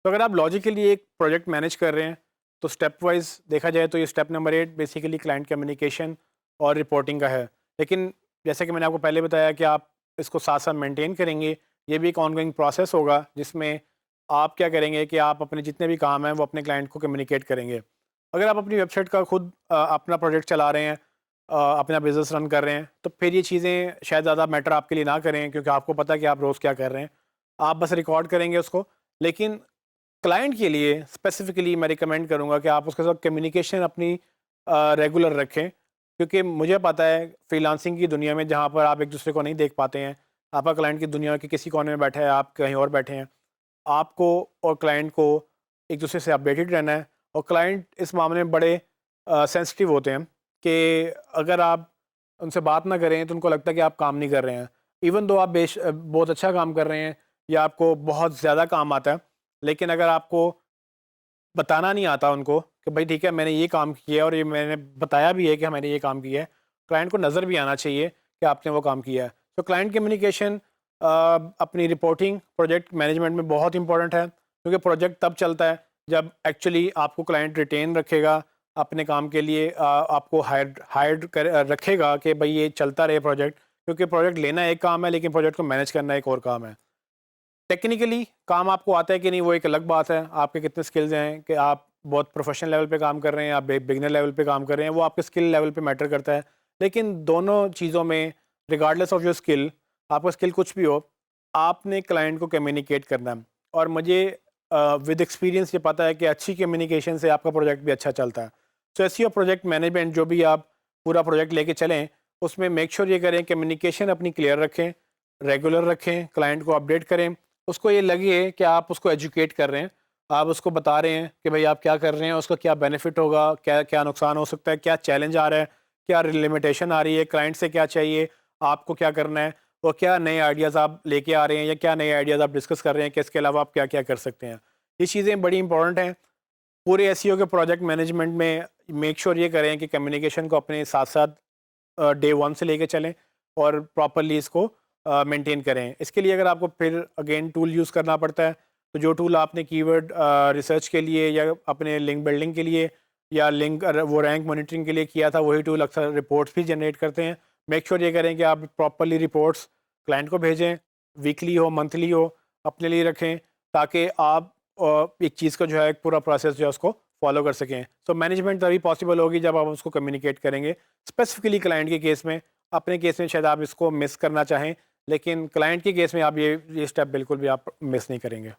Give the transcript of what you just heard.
तो अगर आप लॉजिकली एक प्रोजेक्ट मैनेज कर रहे हैं तो स्टेप वाइज देखा जाए तो ये step number 8 basically client communication और रिपोर्टिंग का है। लेकिन जैसे कि मैंने आपको पहले बताया कि आप इसको साथ साथ मेंटेन करेंगे, ये भी एक ऑनगोइंग प्रोसेस होगा जिसमें आप क्या करेंगे कि आप अपने जितने भी काम हैं वो अपने क्लाइंट को कम्युनिकेट करेंगे। अगर आप अपनी वेबसाइट का खुद अपना प्रोजेक्ट चला रहे हैं, अपना बिजनेस रन कर रहे हैं, तो फिर ये चीज़ें शायद ज़्यादा मैटर आपके लिए ना करें, क्योंकि आपको पता है कि आप रोज़ क्या कर रहे हैं। आप बस रिकॉर्ड करेंगे उसको। लेकिन क्लाइंट के लिए स्पेसिफिकली मैं रिकमेंड करूँगा कि आप उसके साथ कम्युनिकेशन अपनी रेगुलर रखें, क्योंकि मुझे पता है फ्रीलांसिंग की दुनिया में जहाँ पर आप एक दूसरे को नहीं देख पाते हैं, आपका क्लाइंट की दुनिया के किसी कोने में बैठा है, आप कहीं और बैठे हैं, आपको और क्लाइंट को एक दूसरे से अपडेटेड रहना है। और क्लाइंट इस मामले में बड़े सेंसिटिव होते हैं कि अगर आप उनसे बात ना करें तो उनको लगता है कि आप काम नहीं कर रहे हैं, इवन दो आप बहुत अच्छा काम कर रहे हैं या आपको बहुत ज़्यादा काम आता है। लेकिन अगर आपको बताना नहीं आता उनको कि भाई ठीक है मैंने ये काम किया है और ये मैंने बताया भी है कि मैंने ये काम किया है, क्लाइंट को नज़र भी आना चाहिए कि आपने वो काम किया है। तो क्लाइंट कम्युनिकेशन अपनी रिपोर्टिंग प्रोजेक्ट मैनेजमेंट में बहुत इंपॉर्टेंट है, क्योंकि प्रोजेक्ट तब चलता है जब एक्चुअली आपको क्लाइंट रिटेन रखेगा अपने काम के लिए, आपको हायर्ड कर रखेगा कि भाई ये चलता रहे प्रोजेक्ट, क्योंकि प्रोजेक्ट लेना एक काम है लेकिन प्रोजेक्ट को मैनेज करना एक और काम है। टेक्निकली काम आपको आता है कि नहीं वो एक अलग बात है, आपके कितने स्किल्स हैं कि आप बहुत प्रोफेशनल लेवल पे काम कर रहे हैं, आप बिगिनर लेवल पे काम कर रहे हैं, वो आपके स्किल लेवल पे मैटर करता है। लेकिन दोनों चीज़ों में रिगार्डलेस ऑफ योर स्किल, आपका स्किल कुछ भी हो, आपने क्लाइंट को कम्युनिकेट करना है। और मुझे विद एक्सपीरियंस ये पता है कि अच्छी कम्युनिकेशन से आपका प्रोजेक्ट भी अच्छा चलता है। सो एसईओ प्रोजेक्ट मैनेजमेंट जो भी आप पूरा प्रोजेक्ट लेके चलें, उसमें मेक श्योर ये करें कम्युनिकेशन अपनी क्लियर रखें, रेगुलर रखें, क्लाइंट को अपडेट करें, उसको ये लगे कि आप उसको एजुकेट कर रहे हैं, आप उसको बता रहे हैं कि भाई आप क्या कर रहे हैं, उसका क्या बेनिफिट होगा, क्या क्या नुकसान हो सकता है, क्या चैलेंज आ रहा है, क्या लिमिटेशन आ रही है, क्लाइंट से क्या चाहिए, आपको क्या करना है, और क्या नए आइडियाज़ आप लेके आ रहे हैं या क्या नए आइडियाज़ आप डिस्कस कर रहे हैं कि इसके अलावा आप क्या क्या कर सकते हैं। ये चीज़ें बड़ी इंपॉर्टेंट हैं पूरे एसईओ के प्रोजेक्ट मैनेजमेंट में। मेक श्योर ये करें कि कम्युनिकेशन को अपने साथ साथ डे वन से लेके चलें और प्रॉपरली इसको मेंटेन करें। इसके लिए अगर आपको फिर अगेन टूल यूज़ करना पड़ता है, तो जो टूल आपने कीवर्ड रिसर्च के लिए या अपने लिंक बिल्डिंग के लिए या लिंक वो रैंक मॉनिटरिंग के लिए किया था, वही टूल अक्सर रिपोर्ट्स भी जनरेट करते हैं। मेक श्योर ये करें कि आप प्रॉपरली रिपोर्ट्स क्लाइंट को भेजें, वीकली हो मंथली हो, अपने लिए रखें, ताकि आप एक चीज़ का जो है पूरा प्रोसेस जो है उसको फॉलो कर सकें। सो मैनेजमेंट तभी पॉसिबल होगी जब आप उसको कम्युनिकेट करेंगे। स्पेसिफिकली क्लाइंट के केस में, अपने केस में शायद आप इसको मिस करना चाहें, लेकिन क्लाइंट के केस में आप ये स्टेप बिल्कुल भी आप मिस नहीं करेंगे।